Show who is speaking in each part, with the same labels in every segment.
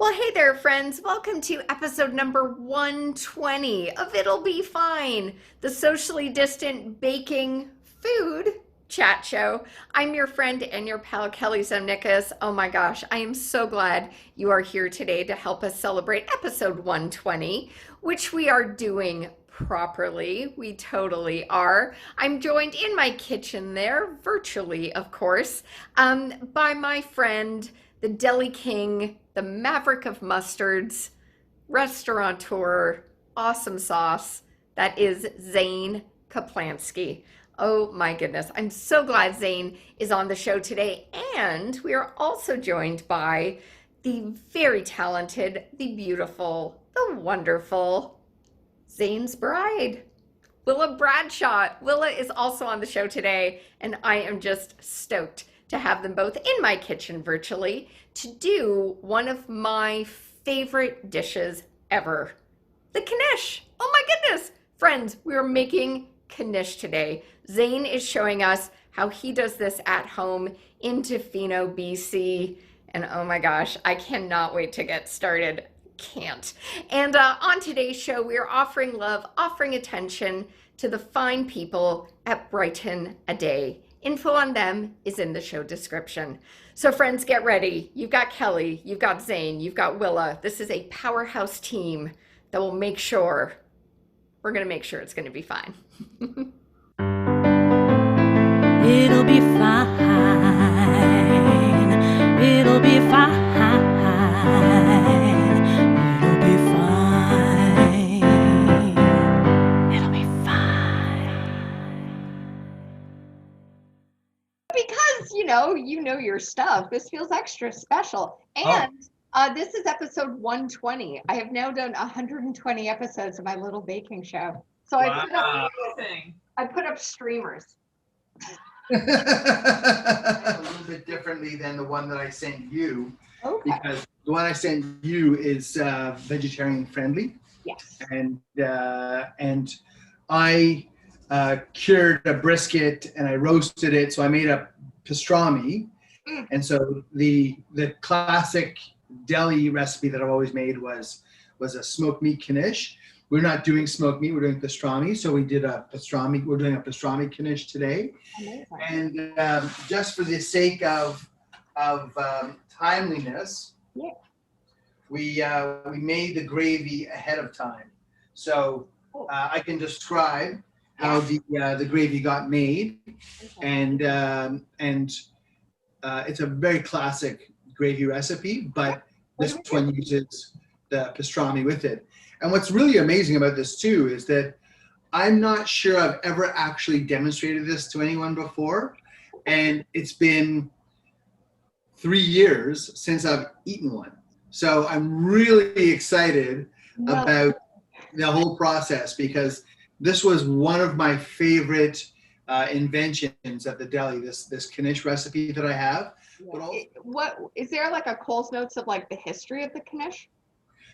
Speaker 1: Well, hey there, friends. Welcome to episode number 120 of It'll Be Fine, the socially distant baking food chat show. I'm your friend and your pal, Kelly Zemnickis. Oh my gosh, I am so glad you are here today to help us celebrate episode 120, which we are doing properly. We totally are. I'm joined in my kitchen there, virtually, of course, by my friend, the Deli King, the Maverick of Mustards, restaurateur, awesome sauce. That is Zane Caplansky. Oh my goodness. I'm so glad Zane is on the show today. And we are also joined by the very talented, the beautiful, the wonderful Zane's bride, Willa Bradshaw. Willa is also on the show today, and I am just stoked to have them both in my kitchen virtually to do one of my favorite dishes ever, the Knish. Oh my goodness. Friends, we're making Knish today. Zane is showing us how he does this at home in Tofino, BC. And oh my gosh, I cannot wait to get started. Can't. And on today's show, we are offering love, offering attention to the fine people at Brighten A. Info on them is in the show description. So friends, get ready. You've got Kelly, you've got Zane, you've got Willa. This is a powerhouse team that will make sure, we're going to make sure it's going to be fine.
Speaker 2: It'll be fine. It'll be fine. It'll be fine. It'll be fine.
Speaker 1: Because, you know your stuff. This feels extra special. And this is episode 120. I have now done 120 episodes of my little baking show. So
Speaker 3: Wow.
Speaker 1: I put up streamers.
Speaker 3: A little bit differently than the one that I sent you, because the one I sent you is vegetarian friendly.
Speaker 1: Yes.
Speaker 3: And I cured a brisket and I roasted it, so I made a pastrami. And so the classic deli recipe that I've always made was a smoked meat Knish. We're not doing smoked meat, we're doing pastrami. So we did a pastrami, we're doing a pastrami Knish today.
Speaker 1: Amazing.
Speaker 3: And just for the sake of timeliness, we made the gravy ahead of time. So I can describe how the gravy got made. And it's a very classic gravy recipe, but this one uses the pastrami with it. And what's really amazing about this too is that I'm not sure I've ever actually demonstrated this to anyone before. And it's been 3 years since I've eaten one. So I'm really excited about the whole process, because this was one of my favorite inventions at the deli, this Knish recipe that I have. But also,
Speaker 1: What is there like a Coles Notes of like the history of the Knish?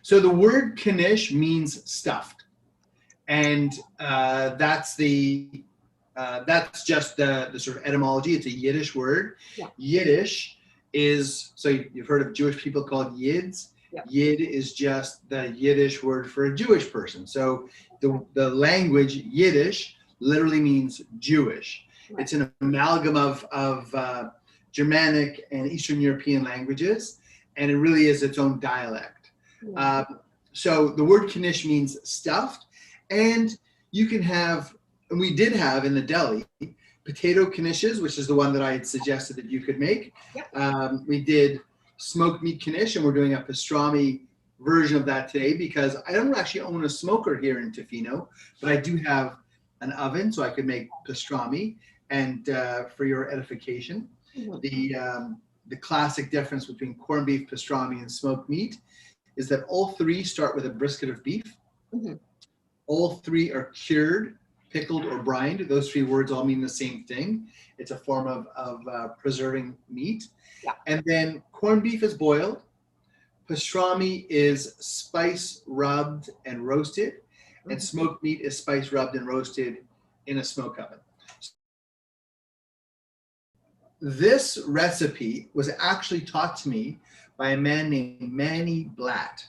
Speaker 3: so the word Knish means stuffed, and that's just the sort of etymology. It's a Yiddish word.
Speaker 1: Yeah.
Speaker 3: Yiddish is, so you've heard of Jewish people called Yids.
Speaker 1: Yeah.
Speaker 3: Yid is just the Yiddish word for a Jewish person. So the language Yiddish literally means Jewish. Right. It's an amalgam of Germanic and Eastern European languages, and it really is its own dialect. Yeah. So the word Knish means stuffed, and you can have, and we did have in the deli, potato Knishes, which is the one that I had suggested that you could make. Yep. We did smoked meat Knish, and we're doing a pastrami version of that today, because I don't actually own a smoker here in Tofino, but I do have an oven, so I could make pastrami. And for your edification, the classic difference between corned beef, pastrami, and smoked meat is that all three start with a brisket of beef. Mm-hmm. All three are cured, pickled, or brined. Those three words all mean the same thing. It's a form of preserving meat. Yeah. And then corned beef is boiled. Pastrami is spice rubbed and roasted. Mm-hmm. And smoked meat is spice rubbed and roasted in a smoke oven. This recipe was actually taught to me by a man named Manny Blatt.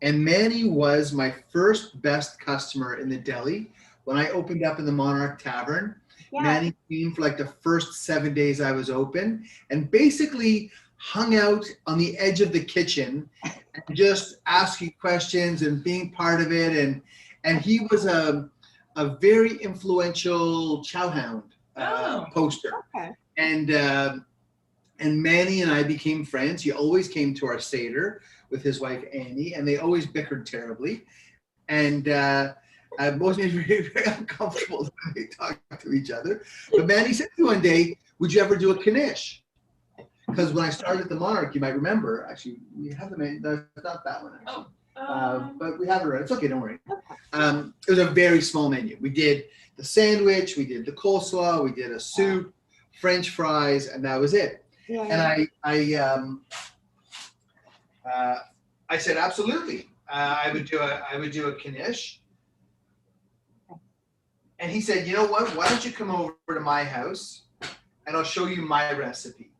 Speaker 3: And Manny was my first best customer in the deli. When I opened up in the Monarch Tavern,
Speaker 1: Yeah.
Speaker 3: Manny came for like the first 7 days I was open and basically hung out on the edge of the kitchen and just asking questions and being part of it. And he was a very influential Chowhound poster.
Speaker 1: Okay.
Speaker 3: And Manny and I became friends. He always came to our Seder with his wife Annie, and they always bickered terribly. And most made me very, very uncomfortable when they talked to each other. But Manny said to me one day, "Would you ever do a Knish?" Because when I started at the Monarch, you might remember, actually, we have the menu. No, it's not that one, actually. But we have it right. It's okay, don't worry. It was a very small menu. We did the sandwich, we did the coleslaw, we did a soup, French fries, and that was it.
Speaker 1: Yeah.
Speaker 3: And I said, absolutely. I would do a Knish. And he said, you know what? Why don't you come over to my house and I'll show you my recipe.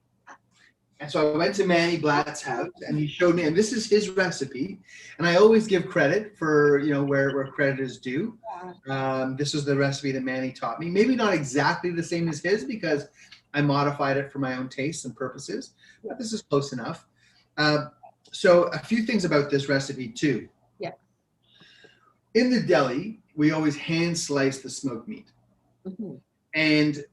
Speaker 3: And so I went to Manny Blatt's house and he showed me, and this is his recipe. And I always give credit for, where credit is due. This was the recipe that Manny taught me. Maybe not exactly the same as his because I modified it for my own tastes and purposes, but this is close enough. So a few things about this recipe too.
Speaker 1: Yeah.
Speaker 3: In the deli, we always hand slice the smoked meat.
Speaker 1: Mm-hmm.
Speaker 3: And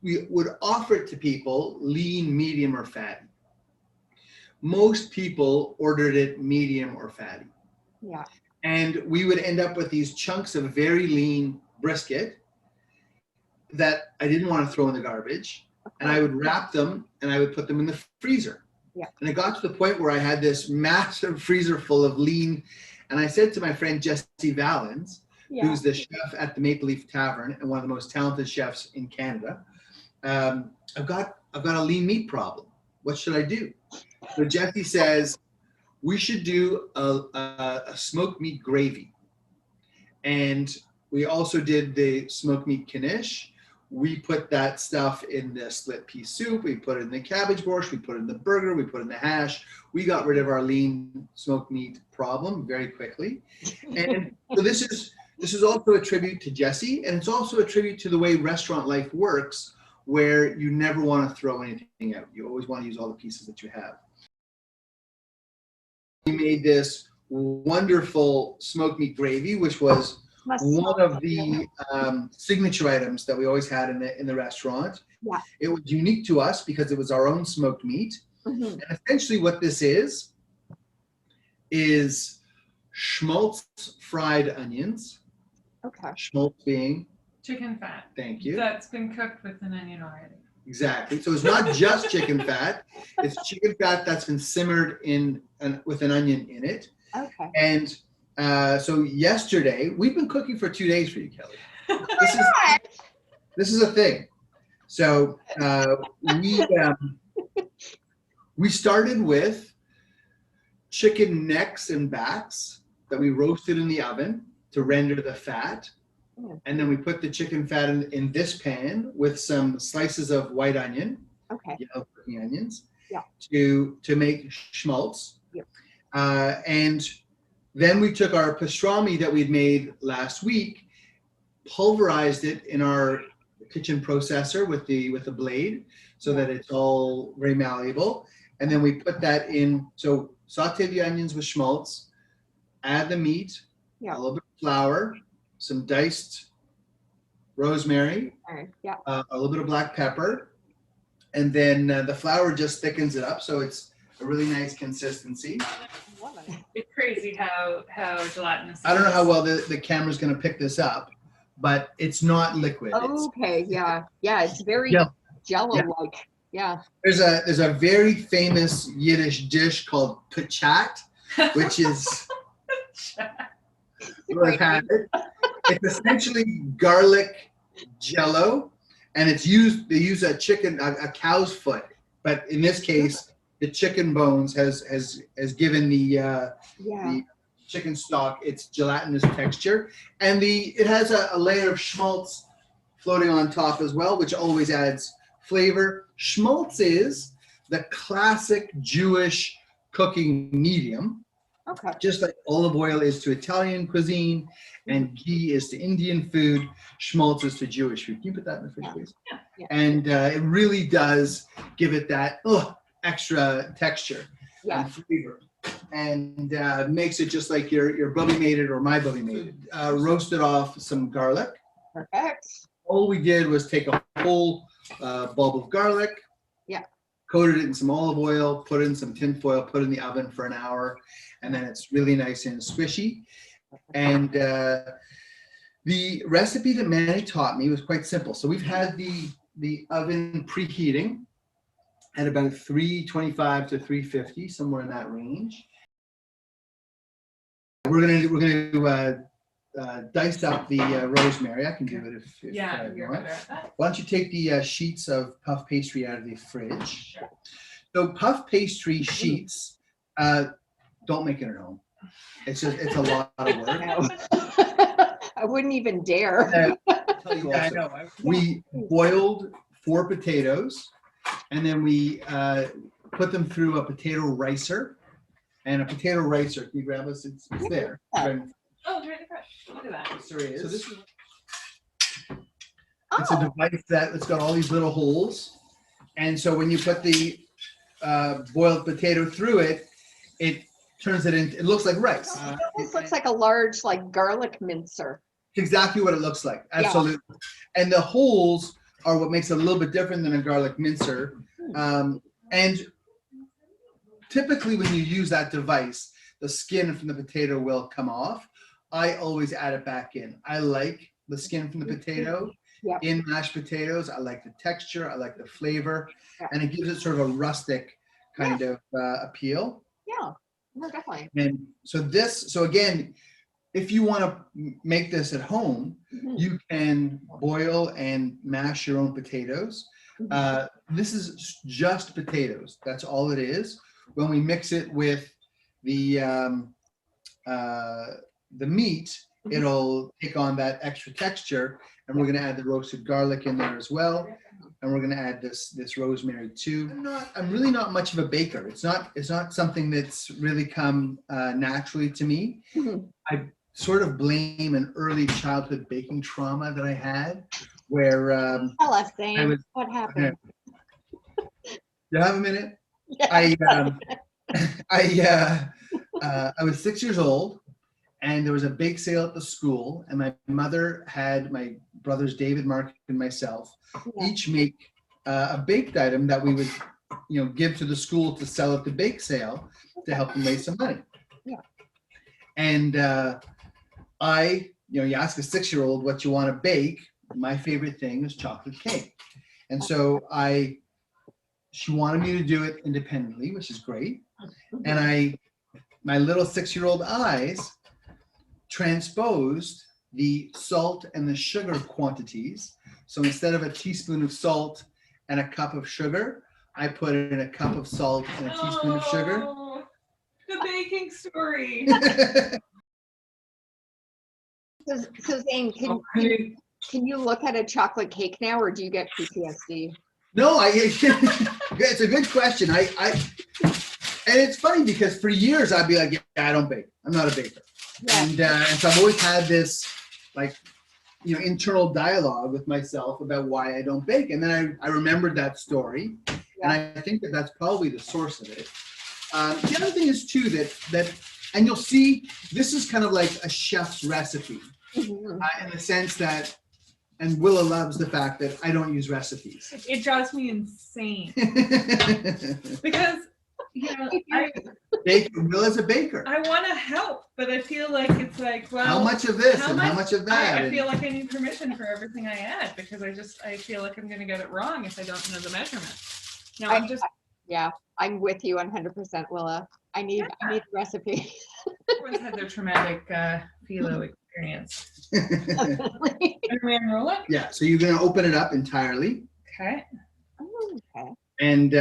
Speaker 3: we would offer it to people lean, medium, or fatty. Most people ordered it medium or fatty.
Speaker 1: Yeah.
Speaker 3: And we would end up with these chunks of very lean brisket that I didn't want to throw in the garbage. Okay. And I would wrap them and I would put them in the freezer.
Speaker 1: Yeah.
Speaker 3: And it got to the point where I had this massive freezer full of lean. And I said to my friend Jesse Valens, who's the chef at the Maple Leaf Tavern and one of the most talented chefs in Canada, I've got a lean meat problem. What should I do? So Jesse says, we should do a smoked meat gravy. And we also did the smoked meat Knish. We put that stuff in the split pea soup. We put it in the cabbage borscht. We put it in the burger. We put it in the hash. We got rid of our lean smoked meat problem very quickly. And so this is also a tribute to Jesse, and it's also a tribute to the way restaurant life works, where you never want to throw anything out. You always want to use all the pieces that you have. We made this wonderful smoked meat gravy, which was one of the signature items that we always had in the restaurant.
Speaker 1: Yeah.
Speaker 3: It was unique to us because it was our own smoked meat. Mm-hmm. And essentially what this is schmaltz fried onions.
Speaker 1: Okay.
Speaker 3: Schmaltz being?
Speaker 4: Chicken fat.
Speaker 3: Thank you.
Speaker 4: That's been cooked with an onion already.
Speaker 3: Exactly. So it's not just chicken fat. It's chicken fat that's been simmered with an onion in it.
Speaker 1: Okay.
Speaker 3: And so yesterday, we've been cooking for 2 days for you, Kelly. This is a thing. So we started with chicken necks and backs that we roasted in the oven to render the fat. And then we put the chicken fat in this pan with some slices of white onion, yellow cooking onions, to make schmaltz.
Speaker 1: Yep.
Speaker 3: And then we took our pastrami that we'd made last week, pulverized it in our kitchen processor with the blade so that it's all very malleable. And then we put that in, so saute the onions with schmaltz, add the meat, a little bit of flour, some diced rosemary, a little bit of black pepper, and then the flour just thickens it up, so it's a really nice consistency.
Speaker 4: It's crazy how gelatinous.
Speaker 3: I don't know how well the camera's going to pick this up, but it's not liquid.
Speaker 1: Okay, yeah, it's very jello-like. Yeah.
Speaker 3: There's a very famous Yiddish dish called pachat, which is. It's essentially garlic jello, and they use a cow's foot, but in this case, the chicken bones has given the chicken stock its gelatinous texture, and it has a layer of schmaltz floating on top as well, which always adds flavor. Schmaltz is the classic Jewish cooking medium,
Speaker 1: Okay.
Speaker 3: just like olive oil is to Italian cuisine and ghee is to Indian food, schmaltz is to Jewish food. Can you put that in the fridge,
Speaker 1: Yeah.
Speaker 3: please?
Speaker 1: Yeah.
Speaker 3: And it really does give it that extra texture
Speaker 1: Yeah.
Speaker 3: and flavor, and makes it just like your bubby made it or my bubby made it. Roasted off some garlic.
Speaker 1: Perfect.
Speaker 3: All we did was take a whole bulb of garlic, coated it in some olive oil, put it in some tin foil, put it in the oven for an hour, and then it's really nice and squishy. And the recipe that Manny taught me was quite simple. So we've had the oven preheating at about 325 to 350, somewhere in that range. We're gonna dice up the rosemary. I can do it if
Speaker 4: Yeah,
Speaker 3: you
Speaker 4: you're
Speaker 3: want.
Speaker 4: better at that.
Speaker 3: Why don't you take the sheets of puff pastry out of the fridge? So puff pastry sheets, don't make it at home. It's a lot of work.
Speaker 1: No. I wouldn't even dare.
Speaker 3: I'll tell you also, we boiled 4 potatoes, and then we put them through a potato ricer. And a potato ricer, can you grab us? It's there.
Speaker 4: Oh, very fresh. Look at that.
Speaker 3: So this is it's a
Speaker 1: Oh,
Speaker 3: device it's got all these little holes, and so when you put the boiled potato through it, it turns it into. It looks like rice.
Speaker 1: it almost looks like a large, like, garlic mincer.
Speaker 3: Exactly what it looks like. Absolutely. And the holes are what makes it a little bit different than a garlic mincer. And typically when you use that device, the skin from the potato will come off. I always add it back in. I like the skin from the potato in mashed potatoes. I like the texture. I like the flavor. And it gives it sort of a rustic kind of appeal.
Speaker 1: Yeah, no, definitely.
Speaker 3: And so again, if you want to make this at home, you can boil and mash your own potatoes. This is just potatoes. That's all it is. When we mix it with the meat, it'll take on that extra texture, and we're going to add the roasted garlic in there as well, and we're going to add this rosemary too. I'm really not much of a baker. It's not something that's really come naturally to me. I sort of blame an early childhood baking trauma that I had, where
Speaker 1: Tell us, Zane,
Speaker 3: was-
Speaker 1: what happened?
Speaker 3: you have a minute?
Speaker 1: Yeah.
Speaker 3: I was 6 years old, and there was a bake sale at the school, and my mother had my brothers David, Mark, and myself each make a baked item that we would, give to the school to sell at the bake sale to help them raise some money.
Speaker 1: Yeah.
Speaker 3: And you ask a 6-year-old what you want to bake. My favorite thing is chocolate cake, and so she wanted me to do it independently, which is great. And my little 6-year-old eyes transposed the salt and the sugar quantities. So instead of a teaspoon of salt and a cup of sugar, I put in a cup of salt and a teaspoon of sugar.
Speaker 4: Oh, the baking story.
Speaker 1: So Zane, can you look at a chocolate cake now, or do you get PTSD?
Speaker 3: No, it's a good question. And it's funny because for years I'd be like, yeah, I don't bake. I'm not a baker.
Speaker 1: Yeah.
Speaker 3: And so I've always had this internal dialogue with myself about why I don't bake. And then I remembered that story, and I think that's probably the source of it. The other thing is too that and you'll see this is kind of like a chef's recipe in the sense that, and Willa loves the fact that I don't use recipes.
Speaker 4: It drives me insane because
Speaker 3: Willa's a baker.
Speaker 4: I want to help, but I feel like it's like, well,
Speaker 3: how much of this and how much of that?
Speaker 4: I feel like I need permission for everything I add because I feel like I'm going to get it wrong if I don't know the measurements. No,
Speaker 1: I'm with you 100%, Willa. I need a recipe.
Speaker 4: Everyone's had their traumatic philo experience. Are we unroll it?
Speaker 3: Yeah, so you're going to open it up entirely.
Speaker 4: Okay.
Speaker 1: Okay.
Speaker 3: And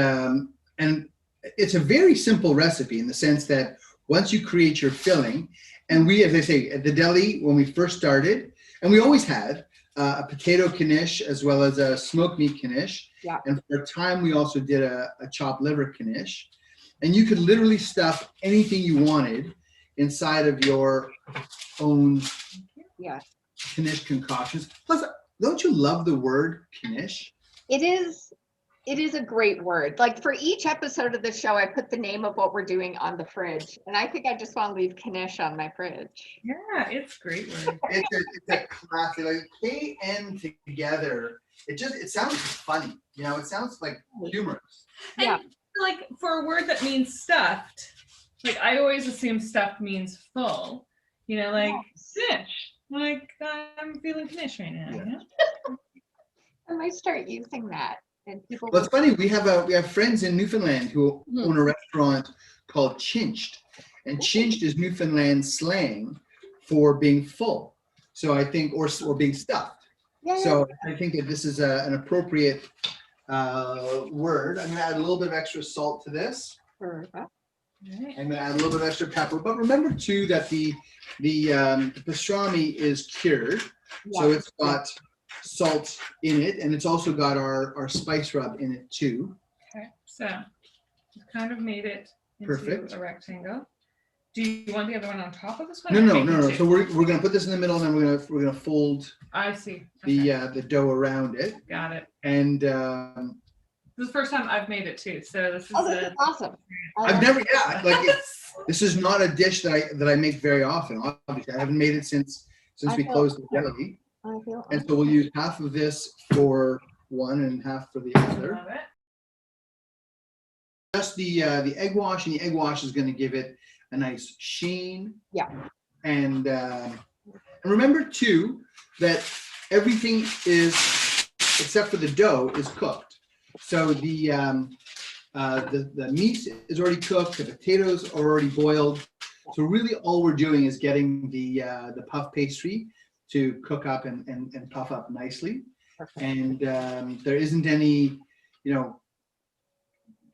Speaker 3: it's a very simple recipe in the sense that once you create your filling, and we, as I say, at the deli, when we first started, and we always had a potato knish as well as a smoked meat knish.
Speaker 1: Yeah.
Speaker 3: And for a time, we also did a chopped liver knish. And you could literally stuff anything you wanted inside of your own
Speaker 1: Yeah.
Speaker 3: Knish concoctions. Plus, don't you love the word Knish?
Speaker 1: It is a great word. Like for each episode of the show, I put the name of what we're doing on the fridge. And I think I just want to leave Knish on my fridge.
Speaker 4: Yeah, it's a great word.
Speaker 3: It's a classic, like K-N together. It sounds funny, you know, it sounds like humorous.
Speaker 1: Yeah.
Speaker 4: And like for a word that means stuffed, like I always assume stuffed means full. You know, like Knish. Like I'm feeling Knish right now.
Speaker 3: Yeah.
Speaker 4: You know?
Speaker 1: I might start using that. And people
Speaker 3: Well, it's funny, we have friends in Newfoundland who own a restaurant called Chinched. And Chinched is Newfoundland slang for being full. So I think, or being stuffed.
Speaker 1: Yeah.
Speaker 3: So I think that this is an appropriate word. I'm gonna add a little bit of extra salt to this.
Speaker 1: Perfect.
Speaker 4: Right.
Speaker 3: I'm gonna add a little bit of extra pepper. But remember too that the pastrami is cured, so it's got salt in it, and it's also got our spice rub in it too.
Speaker 4: Okay, so we've kind of made it into
Speaker 3: Perfect.
Speaker 4: a rectangle. Do you want the other one on top of this one?
Speaker 3: No. So we're gonna put this in the middle, and then we're gonna fold
Speaker 4: I see. Okay.
Speaker 3: the dough around it,
Speaker 4: Got it.
Speaker 3: and
Speaker 4: This is the first time I've made it too, so this is
Speaker 1: This is awesome.
Speaker 3: I've never this is not a dish that I make very often. Obviously, I haven't made it since we closed the deli, and so we'll use half of this for one and half for the other.
Speaker 4: Love it.
Speaker 3: Just the egg wash, and the egg wash is going to give it a nice sheen.
Speaker 1: Yeah.
Speaker 3: And remember too that everything is, except for the dough, is cooked. So the meat is already cooked. The potatoes are already boiled. So really, all we're doing is getting the puff pastry to cook up and puff up nicely.
Speaker 1: Perfect.
Speaker 3: And there isn't any,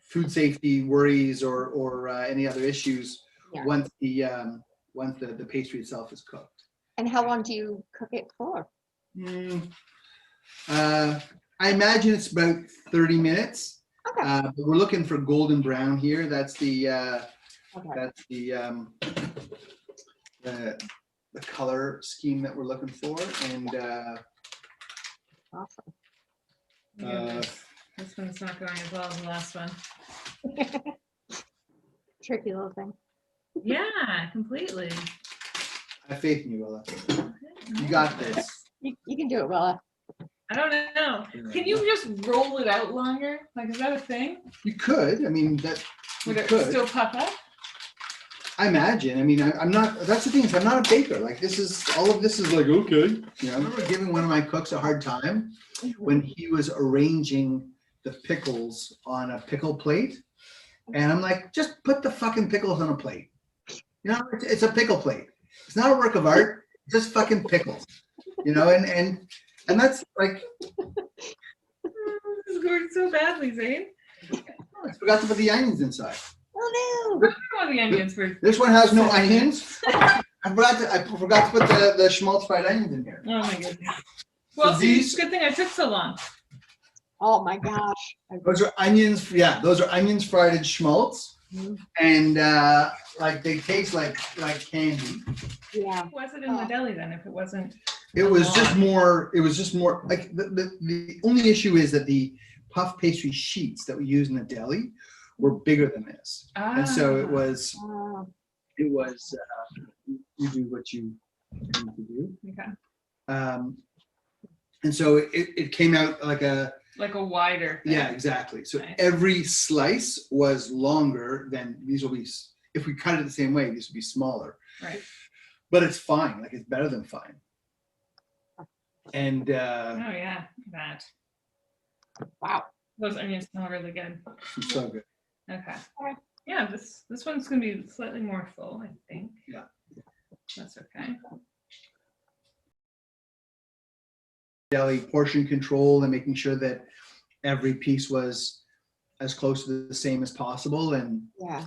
Speaker 3: food safety worries or any other issues once the pastry itself is cooked.
Speaker 1: And how long do you cook it for?
Speaker 3: I imagine it's about 30 minutes.
Speaker 1: Okay.
Speaker 3: But we're looking for golden brown here. That's the color scheme that we're looking for, and
Speaker 1: Awesome.
Speaker 4: Yeah, this one's not going as well as the last one.
Speaker 1: Tricky little thing.
Speaker 4: Yeah, completely.
Speaker 3: I have faith in you, Willa.
Speaker 4: Okay,
Speaker 3: You got this.
Speaker 1: You can do it, Willa.
Speaker 4: I don't know. Can you just roll it out longer? Like, is that a thing?
Speaker 3: You could. I mean,
Speaker 4: Would it
Speaker 3: could.
Speaker 4: still puff up?
Speaker 3: I imagine. I mean, I'm not. That's the thing. Is I'm not a baker. Like all of this is like okay. I remember giving one of my cooks a hard time when he was arranging the pickles on a pickle plate, and I'm like, just put the fucking pickles on a plate. It's a pickle plate. It's not a work of art. It's just fucking pickles. And that's like.
Speaker 4: This is going so badly, Zane.
Speaker 3: I forgot to put the onions inside.
Speaker 1: Oh
Speaker 4: I don't want the onions for.
Speaker 3: This one has no onions. I forgot to put the schmaltz fried onions in here.
Speaker 4: Oh my goodness. Well,
Speaker 3: So
Speaker 4: see,
Speaker 3: these-
Speaker 4: good thing I took so long.
Speaker 1: no. Oh my gosh.
Speaker 3: Those are onions. Yeah, those are onions fried in schmaltz, and they taste like candy.
Speaker 1: Yeah.
Speaker 4: Why was it in the deli then if it wasn't?
Speaker 3: It was just more. It was just more like the only issue is that the puff pastry sheets that we use in the deli were bigger than this, and so it was. You do what you need to do.
Speaker 4: Okay.
Speaker 3: And so it came out like a.
Speaker 4: Like a wider thing.
Speaker 3: Yeah, exactly. So
Speaker 4: Nice.
Speaker 3: every slice was longer than these will be. If we cut it the same way, these would be smaller.
Speaker 4: Right.
Speaker 3: But it's fine. Like it's better than fine. And
Speaker 4: Oh yeah, that.
Speaker 1: Wow.
Speaker 4: Those onions smell really good.
Speaker 3: it's so good.
Speaker 4: Okay. Yeah, this one's gonna be slightly more full, I think.
Speaker 3: Yeah.
Speaker 4: That's okay.
Speaker 3: Deli portion control and making sure that every piece was as close to the same as possible. And
Speaker 1: Yeah.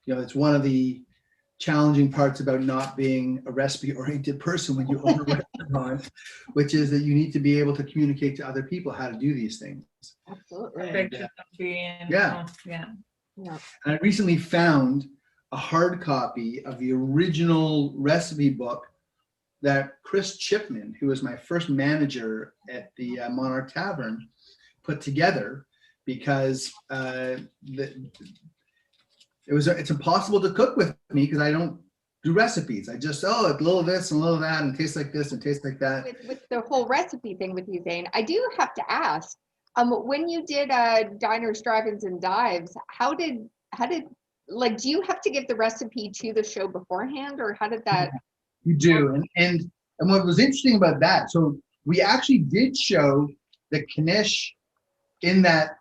Speaker 3: it's one of the challenging parts about not being a recipe-oriented person when you own a restaurant, which is that you need to be able to communicate to other people how to do these things.
Speaker 1: Absolutely.
Speaker 4: Big chicken bean.
Speaker 3: Yeah.
Speaker 4: Yeah.
Speaker 1: Yeah.
Speaker 3: And I recently found a hard copy of the original recipe book that Chris Chipman, who was my first manager at the Monarch Tavern, put together, because it's impossible to cook with me because I don't do recipes. I just, a little of this and a little of that, and tastes like this and tastes like that.
Speaker 1: With the whole recipe thing with you, Zane, I do have to ask, when you did Diners, Drive-Ins, and Dives, how did like, do you have to give the recipe to the show beforehand, or how did that?
Speaker 3: You do, and what was interesting about that, so we actually did show the Knish in that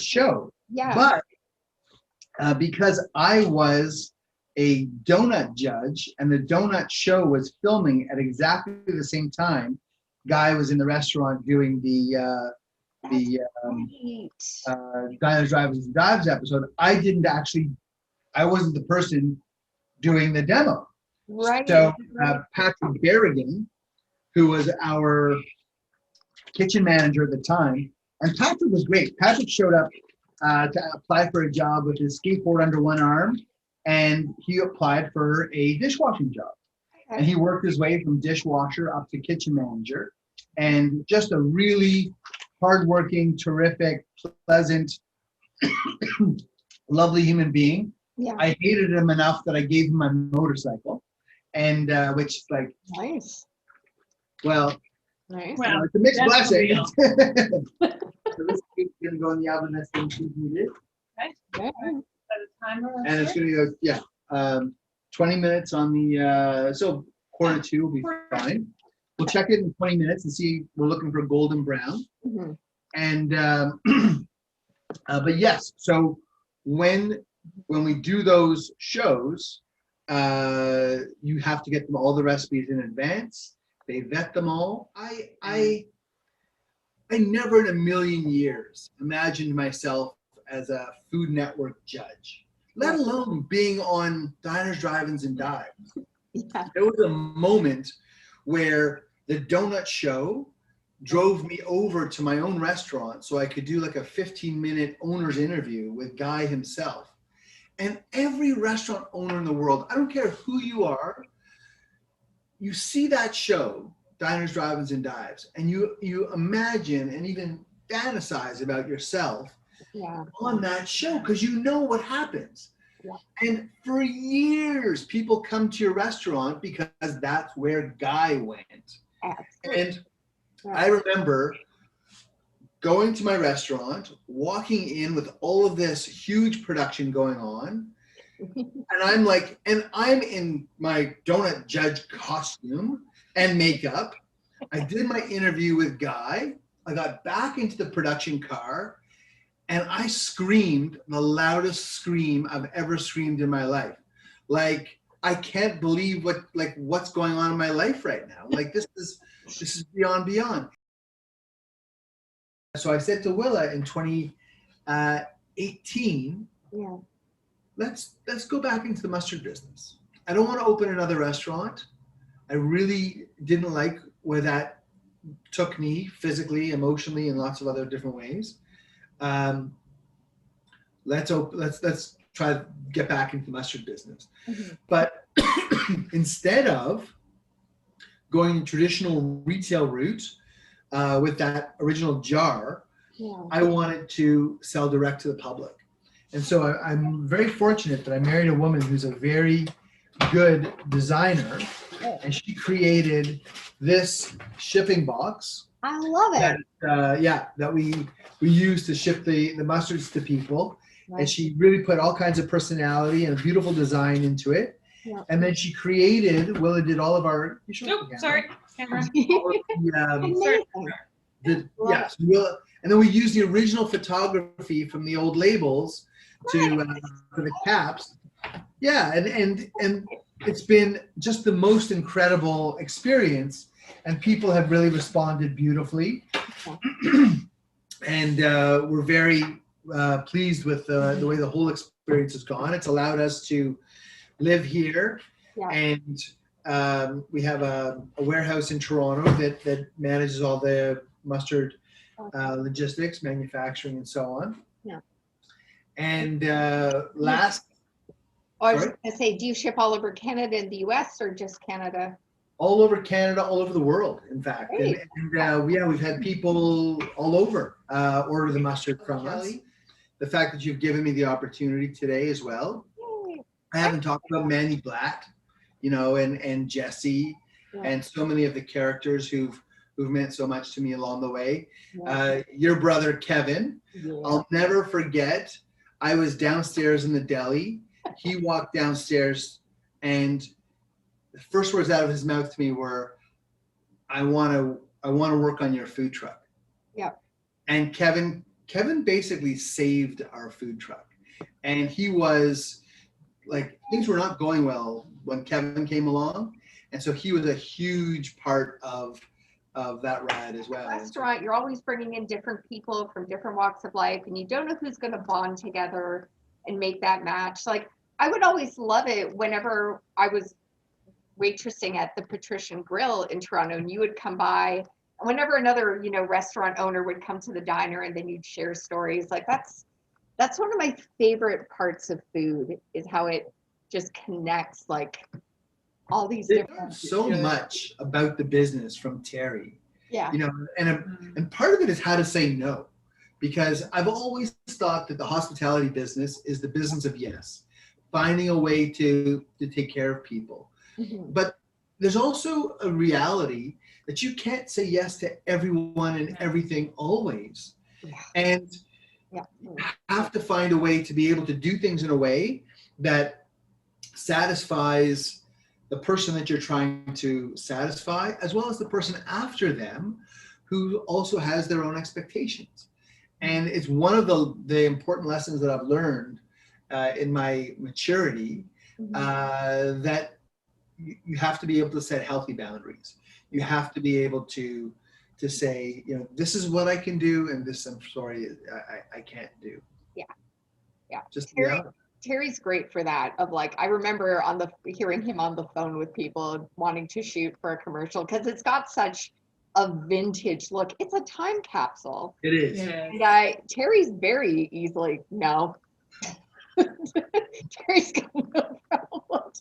Speaker 3: show,
Speaker 1: Yeah.
Speaker 3: but because I was a donut judge and the donut show was filming at exactly the same time, Guy was in the restaurant doing the Diners, Drive-Ins, and Dives episode. I wasn't the person doing the demo.
Speaker 1: Right.
Speaker 3: So Patrick Berrigan, who was our kitchen manager at the time, and Patrick was great. Patrick showed up to apply for a job with his skateboard under one arm, and he applied for a dishwashing job.
Speaker 1: Okay.
Speaker 3: And he worked his way from dishwasher up to kitchen manager, and just a really hardworking, terrific, pleasant, lovely human being.
Speaker 1: Yeah.
Speaker 3: I hated him enough that I gave him my motorcycle, and which is like,
Speaker 1: Nice.
Speaker 3: well,
Speaker 1: Nice.
Speaker 4: Wow.
Speaker 3: it's a mixed
Speaker 4: That's
Speaker 3: blessing.
Speaker 4: real.
Speaker 3: So this is gonna go in the oven that's been preheated,
Speaker 1: Yeah.
Speaker 4: Set a timer.
Speaker 3: and it's gonna go 20 minutes on the so 1:45 will be fine. We'll check it in 20 minutes and see. We're looking for golden brown.
Speaker 1: Mhm.
Speaker 3: And but yes, so when we do those shows, you have to get them all the recipes in advance. They vet them all. I never in a million years imagined myself as a Food Network judge, let alone being on Diners, Drive-Ins, and Dives.
Speaker 1: Yeah.
Speaker 3: There was a moment where the donut show drove me over to my own restaurant so I could do like a 15-minute owner's interview with Guy himself. And every restaurant owner in the world, I don't care who you are, you see that show, Diners, Drive-Ins, and Dives, and you imagine and even fantasize about yourself on that show because you know what happens. Yeah. And for years, people come to your restaurant because that's where Guy went. And I remember going to my restaurant, walking in with all of this huge production going on, and I'm in my donut judge costume and makeup. I did my interview with Guy. I got back into the production car, and I screamed the loudest scream I've ever screamed in my life. Like, I can't believe what's going on in my life right now. Like, this is beyond. So I said to Willa in 2018, let's go back into the mustard business. I don't want to open another restaurant. I really didn't like where that took me physically, emotionally, in lots of other different ways. Let's try to get back into the mustard business. Mm-hmm. But instead of going the traditional retail route with that original jar, I wanted to sell direct to the public. And so I'm very fortunate that I married a woman who's a very good designer, and she created this shipping box.
Speaker 1: I love it.
Speaker 3: That we use to ship the mustards to people. Right. And she really put all kinds of personality and a beautiful design into it. Yeah. And then she created, Willa did all of our.
Speaker 4: Sorry, camera.
Speaker 3: And then we used the original photography from the old labels for the caps. Yeah, and it's been just the most incredible experience, and people have really responded beautifully. And we're very pleased with the way the whole experience has gone. It's allowed us to live here, and we have a warehouse in Toronto that manages all the mustard logistics, manufacturing, and so on. And last,
Speaker 1: Oh, I was
Speaker 3: sorry?
Speaker 1: going to say, do you ship all over Canada and the US or just Canada?
Speaker 3: All over Canada, all over the world, in fact.
Speaker 1: Great.
Speaker 3: And yeah, we've had people all over order the mustard from us. The fact that you've given me the opportunity today as well.
Speaker 1: Yay.
Speaker 3: I haven't talked about Manny Blatt, you know, and Jesse,
Speaker 1: Yeah.
Speaker 3: and so many of the characters who've meant so much to me along the way.
Speaker 1: Yeah.
Speaker 3: Your brother, Kevin,
Speaker 1: Yeah.
Speaker 3: I'll never forget. I was downstairs in the deli. He walked downstairs, and the first words out of his mouth to me were, I want to work on your food truck.
Speaker 1: Yeah.
Speaker 3: And Kevin basically saved our food truck. And he was like, things were not going well when Kevin came along. And so he was a huge part of that ride as well.
Speaker 1: Restaurant, you're always bringing in different people from different walks of life, and you don't know who's going to bond together and make that match. Like, I would always love it whenever I was waitressing at the Patrician Grill in Toronto, and you would come by, and whenever another, you know, restaurant owner would come to the diner, and then you'd share stories. Like, that's one of my favorite parts of food, is how it just connects, like, all these different.
Speaker 3: So much about the business from Terry.
Speaker 1: Yeah.
Speaker 3: You know, and part of it is how to say no, because I've always thought that the hospitality business is the business of yes, finding a way to take care of people.
Speaker 1: Mhm.
Speaker 3: But there's also a reality that you can't say yes to everyone and everything always.
Speaker 1: Yeah.
Speaker 3: And
Speaker 1: Yeah.
Speaker 3: you have to find a way to be able to do things in a way that satisfies the person that you're trying to satisfy, as well as the person after them who also has their own expectations. And it's one of the important lessons that I've learned in my maturity, that you have to be able to set healthy boundaries. You have to be able to say, you know, this is what I can do, and this, I'm sorry, I can't do.
Speaker 1: Yeah. Yeah.
Speaker 3: Just
Speaker 1: Terry's great for that. Of like, I remember hearing him on the phone with people wanting to shoot for a commercial, because it's got such a vintage look. It's a time capsule.
Speaker 3: It is.
Speaker 4: Yeah.
Speaker 1: And Terry's very easily, no. Terry's got no problem.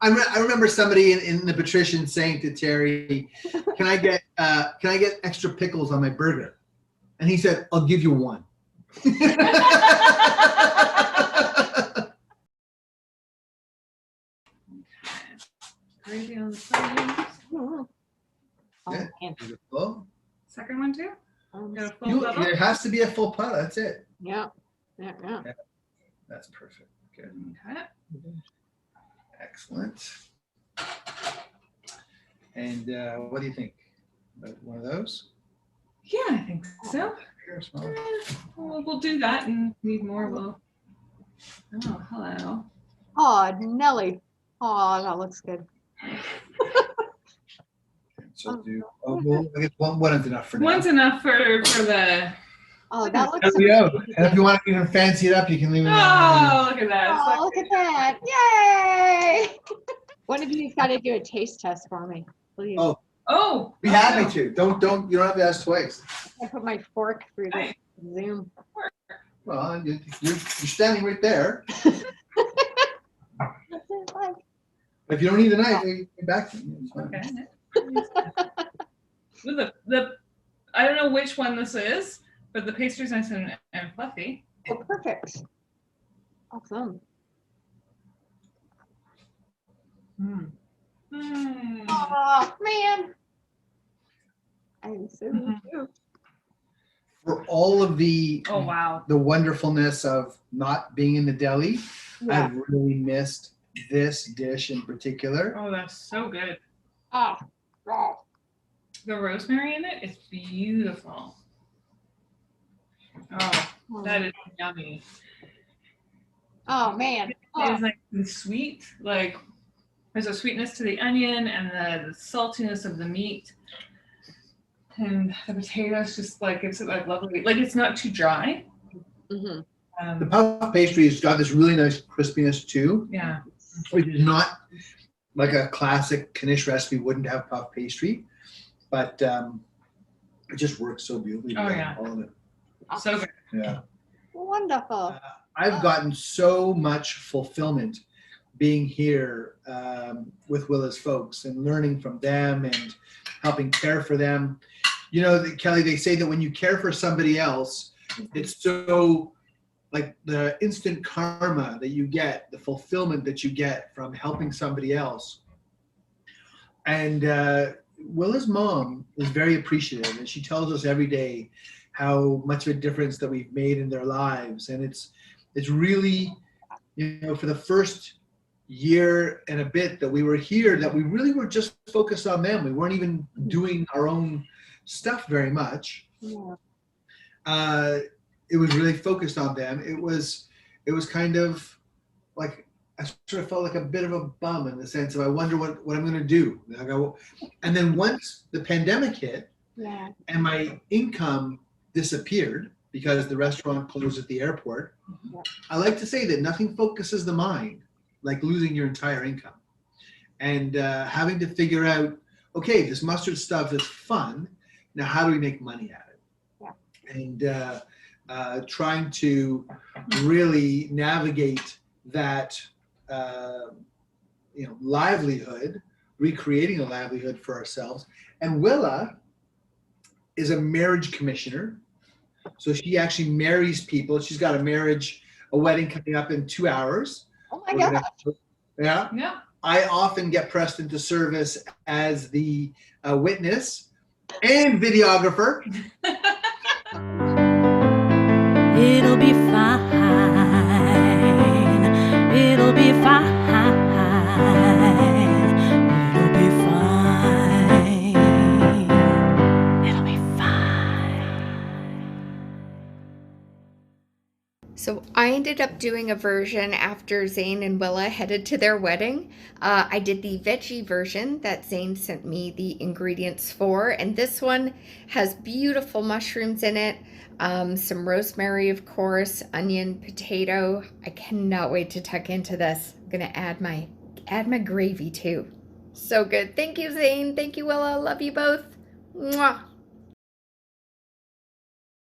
Speaker 3: I remember somebody in the Patrician saying to Terry, can I get extra pickles on my burger? And he said, I'll give you one.
Speaker 4: Gravy on the side.
Speaker 1: Oh,
Speaker 3: Yeah.
Speaker 1: man.
Speaker 3: Beautiful.
Speaker 4: Second one too. Got a full
Speaker 3: You,
Speaker 4: double?
Speaker 3: there has to be a full pot. That's it.
Speaker 1: Yeah. Yeah. Yeah.
Speaker 3: That's perfect. Good.
Speaker 4: Okay.
Speaker 3: Excellent. And what do you think? About one of those?
Speaker 4: Yeah, I think so.
Speaker 3: Bigger or smaller?
Speaker 4: We'll do that, and need more. We'll. Oh, hello.
Speaker 1: Oh, Nelly. Oh, that looks good.
Speaker 3: So well, I guess one is enough for now.
Speaker 4: One's enough for the.
Speaker 1: Oh, that looks
Speaker 3: There we go. And if you want to even fancy it up, you can leave it.
Speaker 4: Oh, look at that. It's
Speaker 1: Oh,
Speaker 4: like-
Speaker 1: look at that. Yay. One of you's got to do a taste test for me, please.
Speaker 3: Oh.
Speaker 4: Oh.
Speaker 3: Be happy to. Don't. You don't have to ask twice.
Speaker 1: I put my fork through the Zoom.
Speaker 3: Well, you're standing right there. If you don't need a knife, you get back to me. It's fine.
Speaker 4: Okay. I don't know which one this is, but the pastry's nice and fluffy.
Speaker 1: Oh, perfect. Awesome.
Speaker 4: Mm.
Speaker 1: Oh, man. I'm so cute.
Speaker 3: For all of the
Speaker 4: Oh wow.
Speaker 3: the wonderfulness of not being in the deli,
Speaker 1: Yeah.
Speaker 3: I've really missed this dish in particular.
Speaker 4: Oh, that's so good.
Speaker 1: Oh, oh.
Speaker 4: The rosemary in it is beautiful. Oh, that is yummy.
Speaker 1: Oh, man.
Speaker 4: It's like the sweet, like there's a sweetness to the onion and the saltiness of the meat. And the potatoes just like gives it like lovely, like it's not too dry.
Speaker 1: Mm-hmm.
Speaker 3: The puff pastry has got this really nice crispiness too,
Speaker 4: Yeah.
Speaker 3: which is not like a classic Knish recipe wouldn't have puff pastry, but it just works so beautifully.
Speaker 4: Oh,
Speaker 3: together,
Speaker 4: yeah.
Speaker 3: all of it.
Speaker 4: So good.
Speaker 3: Yeah.
Speaker 1: Wonderful.
Speaker 3: I've gotten so much fulfillment being here with Willa's folks and learning from them and helping care for them. You know, Kelly, they say that when you care for somebody else, it's so like the instant karma that you get, the fulfillment that you get from helping somebody else. And Willa's mom is very appreciative, and she tells us every day how much of a difference that we've made in their lives. And it's really, you know, for the first year and a bit that we were here, that we really were just focused on them. We weren't even doing our own stuff very much.
Speaker 1: Yeah.
Speaker 3: It was really focused on them. It was kind of like, I sort of felt like a bit of a bum in the sense of I wonder what I'm going to do. And then once the pandemic hit,
Speaker 1: Yeah.
Speaker 3: and my income disappeared because the restaurant closed at the airport,
Speaker 1: Yeah.
Speaker 3: I like to say that nothing focuses the mind like losing your entire income and having to figure out, okay, this mustard stuff is fun. Now, how do we make money at it?
Speaker 1: Yeah.
Speaker 3: And trying to really navigate that, livelihood, recreating a livelihood for ourselves. And Willa is a marriage commissioner. So she actually marries people. She's got a wedding coming up in 2 hours.
Speaker 1: Oh my God.
Speaker 3: Yeah.
Speaker 4: Yeah.
Speaker 3: I often get pressed into service as the witness and videographer.
Speaker 2: It'll be fine. It'll be fine. It'll be fine. It'll be fine.
Speaker 1: So I ended up doing a version after Zane and Willa headed to their wedding. I did the veggie version that Zane sent me the ingredients for, and this one has beautiful mushrooms in it, some rosemary, of course, onion, potato. I cannot wait to tuck into this. I'm gonna add my gravy too. So good. Thank you, Zane. Thank you, Willa. Love you both. Mwah.